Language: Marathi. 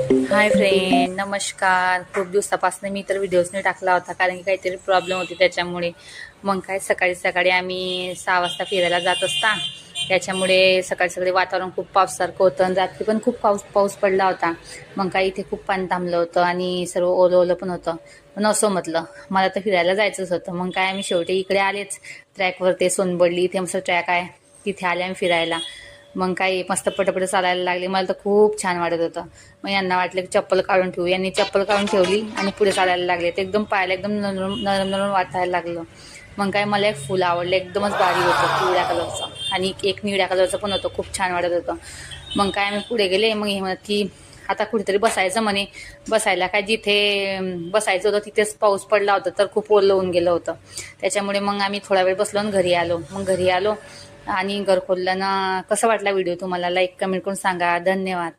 हाय फ्रेंड, नमस्कार. खूप दिवसापासून मी तर व्हिडिओज नाही टाकला होता कारण की काहीतरी प्रॉब्लेम होती त्याच्यामुळे. मग काय सकाळी सकाळी आम्ही 6 वाजता फिरायला जात असता. त्याच्यामुळे सकाळी सकाळी वातावरण खूप पावसासारखं होतं आणि रात्री पण खूप पाऊस पाऊस पडला होता. मग काय इथे खूप पाणी थांबलं होतं आणि सर्व ओलं ओलं पण होतं. पण असं म्हटलं मला तर फिरायला जायचंच होतं. मग काय आम्ही शेवटी इकडे आलेच ट्रॅकवर. ते सोनबडली इथे मस्त ट्रॅक आहे, तिथे आले आम्ही फिरायला. मग काही मस्त पटपट चालायला लागले. मला तर खूप छान वाटत होतं. मग यांना वाटलं की चप्पल काढून ठेवू. यांनी चप्पल काढून ठेवली आणि पुढे चालायला लागले. ते एकदम पायाला एकदम नरम नरम नरम वाटायला लागलं. मग काय मला एक फुल आवडलं, एकदमच भारी होतं पिवळ्या कलरचं आणि एक निळ्या कलरचं पण होतं. खूप छान वाटत होतं. मग काय आम्ही पुढे गेले. मग हे म्हणत की आता कुठेतरी बसायचं म्हणे. बसायला काय जिथे बसायचं होतं तिथेच पाऊस पडला होता, तर खूप ओलं होऊन गेलं होतं. त्याच्यामुळे मग आम्ही थोडा वेळ बसलो आणि घरी आलो. मग घरी आलो आणि घर खोललं ना. कसं वाटला व्हिडिओ तुम्हाला? लाईक कमेंट करून सांगा. धन्यवाद.